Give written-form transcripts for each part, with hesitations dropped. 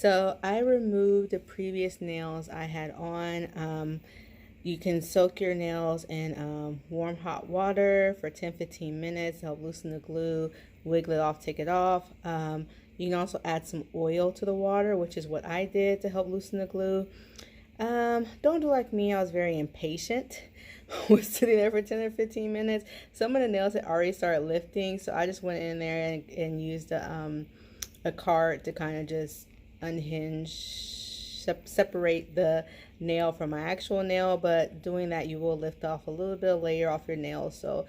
So I removed the previous nails I had on. You can soak your nails in warm hot water for 10-15 minutes to help loosen the glue, wiggle it off, take it off. You can also add some oil to the water, which is what I did to help loosen the glue. Don't do like me. I was very impatient. Was sitting there for 10 or 15 minutes. Some of the nails had already started lifting, so I just went in there and used a card to kind of just unhinge, separate the nail from my actual nail. But doing that, you will lift off a little bit of layer off your nails. So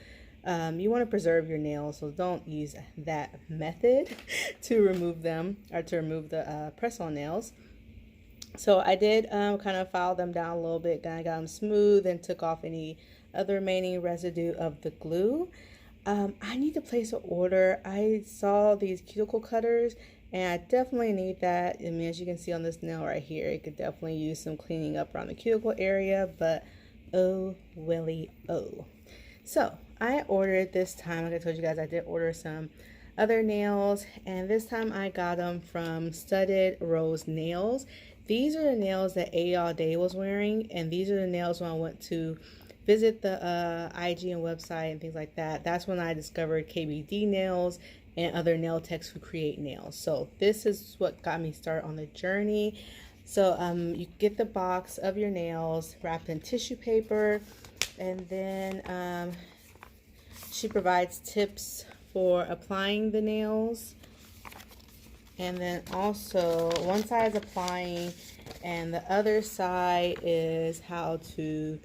you want to preserve your nails, so don't use that method to remove them, or to remove the press-on nails. So I did kind of file them down a little bit, kind of got them smooth and took off any other remaining residue of the glue. I need to place an order. I saw these cuticle cutters and I definitely need that. I mean, as you can see on this nail right here, it could definitely use some cleaning up around the cuticle area, but oh, Willie, oh. So I ordered this time, like I told you guys, I did order some other nails, and this time I got them from Studded Rose Nails. These are the nails that A All Day was wearing, and these are the nails when I went to visit the IG and website and things like that. That's when I discovered KBD Nails and other nail techs who create nails. So this is what got me started on the journey. So you get the box of your nails wrapped in tissue paper, and then she provides tips for applying the nails. And then also one side is applying and the other side is how to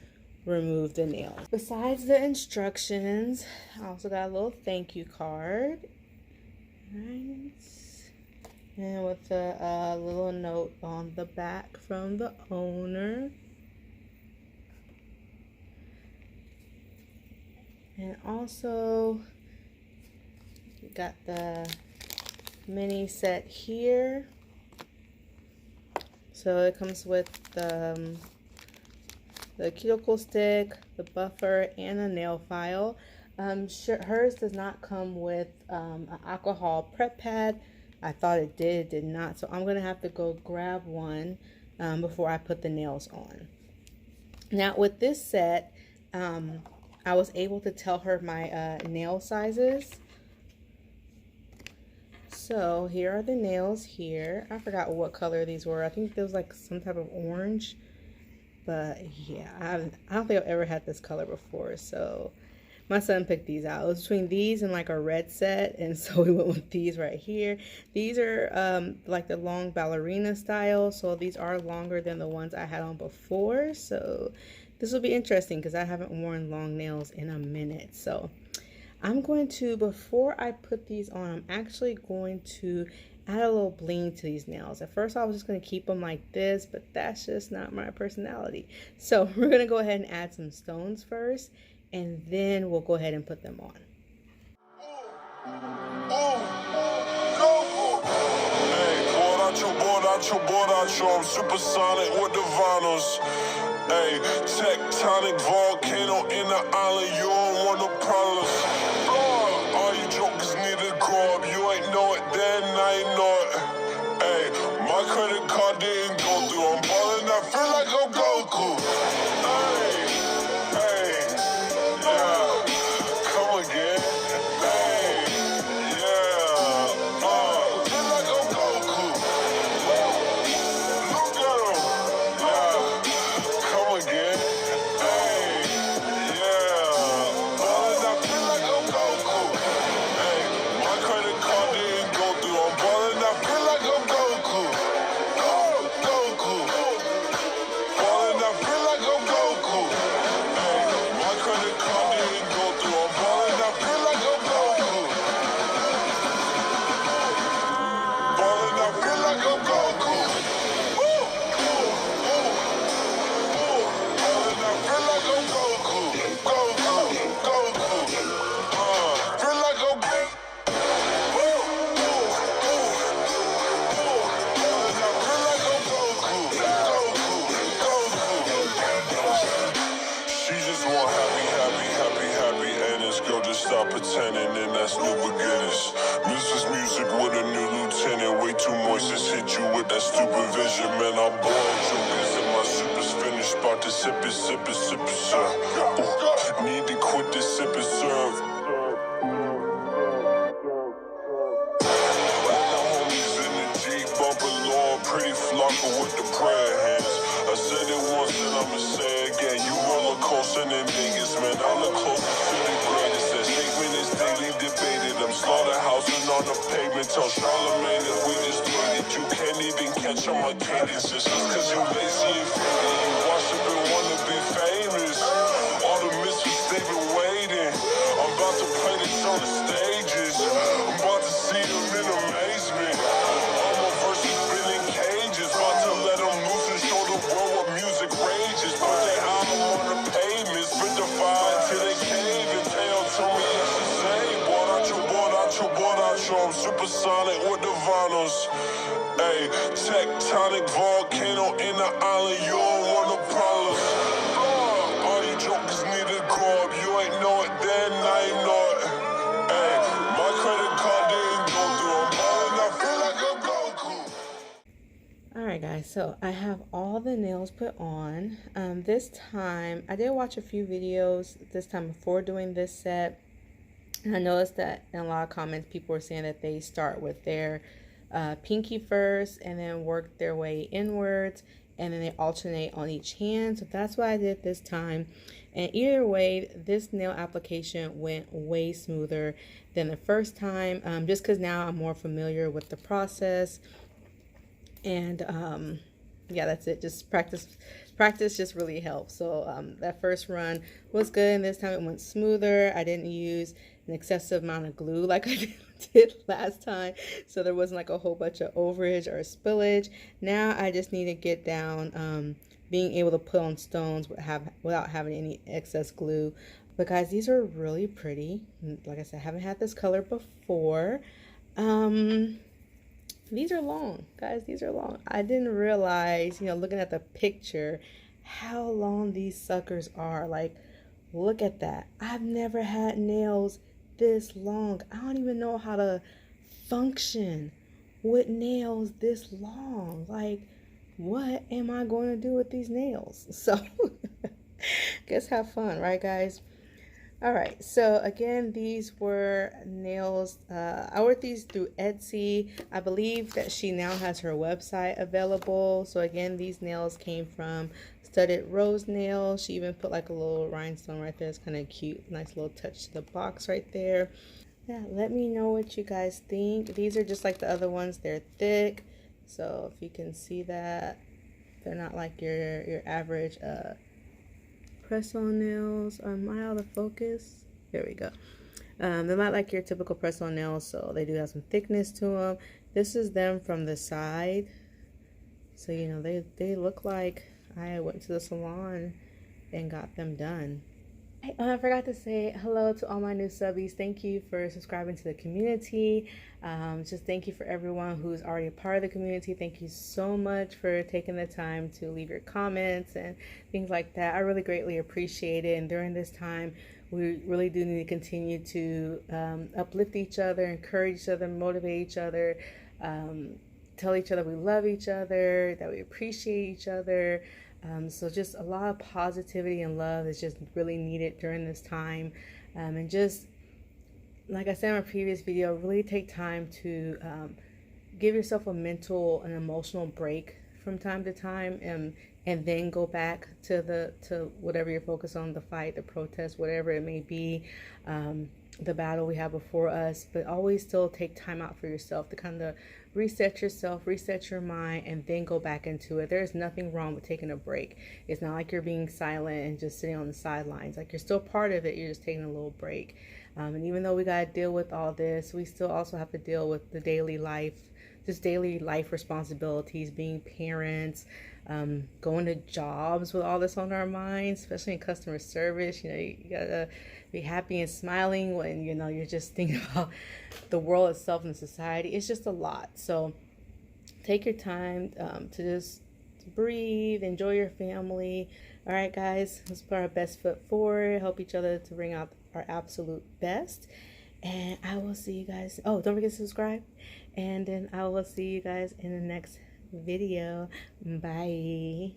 remove the nails. Besides the instructions, I also got a little thank you card. Right. And with a little note on the back from the owner. And also got the mini set here. So it comes with the cuticle stick, the buffer, and a nail file. Hers does not come with an alcohol prep pad. I thought it did not. So I'm gonna have to go grab one before I put the nails on. Now with this set, I was able to tell her my nail sizes. So here are the nails here. I forgot what color these were. I think there was like some type of orange. But yeah, I don't think I've ever had this color before. So my son picked these out. It was between these and like a red set. And so we went with these right here. These are like the long ballerina style. So these are longer than the ones I had on before. So this will be interesting because I haven't worn long nails in a minute. So I'm going to, before I put these on, I'm actually going to add a little bling to these nails. At first I was just going to keep them like this, but that's just not my personality. So we're going to go ahead and add some stones first, and then we'll go ahead and put them on. I'm supersonic with the vinyls. Hey, tectonic volcano in the island, you don't want no problems. All you jokers need to grow up. You ain't know it then, now you know it. Hey, my credit card didn't go through. I'm ballin', I feel like I'm Goku. Hey, yeah, come again. Hey, yeah, feel like I'm Goku. Look at him, yeah, come again. Hey, yeah, ballin', I feel like I'm Goku. Hey, my credit card didn't go through. I'm ballin', I feel like I'm Goku. Goku. Ballin', I feel like I'm Goku. Hey, my credit card didn't go through. I'm ballin', I feel like I'm Goku. Ballin', I feel like I'm Goku. Ballin', I feel like I'm Goku. Goku. Feel like I'm Goku. She just want happy, and this girl just stop pretending, and that's new beginners. This is music with a new lieutenant, way too moist, just hit you with that supervision, man, I ball jokers and my super's finished. About to sip it, sir. Ooh, need to quit this sip it, serve. Homies in the Jeep, bumping Lord, pretty flocker with the prayer hands. I said it once and I'ma say it again. You roller coaster in Vegas, man. I'm the closest to the greatest. That statement is daily debated. I'm slaughterhousing on the pavement. Tell Charlamagne that we just made it. You can't even catch on my cadence. It's just cause you lazy and faded. You wash up and wanna be famous. All the misfits, they've been waiting. I'm about to play this on the stages. I'm about to see them in amazement. All my verses been in cages. About to let them loose and show the world what music rages. Put their album on the pavement. Spit the fire till they cave. And tell me it's the same. Bought out you. I'm supersonic with the vinyls. Ayy, tectonic volcano in the island. You don't want no problems. All you jokers need to grow up. You ain't know it then, now you know it. Ayy, my credit card didn't go through. I'm balling, I feel like I'm Goku. Alright guys, so I have all the nails put on. This time, I did watch a few videos this time before doing this set. And I noticed that in a lot of comments, people were saying that they start with their pinky first and then work their way inwards, and then they alternate on each hand. So that's what I did this time. And either way, this nail application went way smoother than the first time, just because now I'm more familiar with the process. And yeah, that's it. Just practice just really helps. So that first run was good, and this time it went smoother. I didn't use an excessive amount of glue like I did last time, so there wasn't like a whole bunch of overage or spillage. Now I just need to get down being able to put on stones without having any excess glue. But guys, these are really pretty. Like I said, I haven't had this color before. These are long, guys. These are long. I didn't realize, looking at the picture, how long these suckers are. Like, look at that. I've never had nails this long. I don't even know how to function with nails this long. Like, what am I going to do with these nails? So, guess have fun, right, guys? All right, so again, these were nails. I ordered these through Etsy. I believe that she now has her website available. So again, these nails came from Studded Rose Nails. She even put like a little rhinestone right there. It's kind of cute. Nice little touch to the box right there. Yeah, let me know what you guys think. These are just like the other ones. They're thick. So if you can see that, they're not like your average press-on nails. Am I out of focus? There we go. They're not like your typical press-on nails, so they do have some thickness to them. This is them from the side. So, they look like I went to the salon and got them done. I forgot to say hello to all my new subbies. Thank you for subscribing to the community. Just thank you for everyone who's already a part of the community. Thank you so much for taking the time to leave your comments and things like that. I really greatly appreciate it. And during this time, we really do need to continue to uplift each other, encourage each other, motivate each other, tell each other we love each other, that we appreciate each other. So just a lot of positivity and love is just really needed during this time. And just, like I said in my previous video, really take time to give yourself a mental and emotional break from time to time, and then go back to whatever you're focused on, the fight, the protest, whatever it may be, the battle we have before us. But always still take time out for yourself to kind of reset yourself, reset your mind, and then go back into it. There's nothing wrong with taking a break. It's not like you're being silent and just sitting on the sidelines. Like, you're still part of it, you're just taking a little break. And even though we got to deal with all this, we still also have to deal with the daily life, just daily life responsibilities, being parents, going to jobs with all this on our minds, especially in customer service. You gotta be happy and smiling when you're just thinking about the world itself and society. It's just a lot. So take your time to just breathe, enjoy your family. All right, guys, let's put our best foot forward, help each other to bring out our absolute best. And I will see you guys. Oh, don't forget to subscribe. And then I will see you guys in the next video. Bye.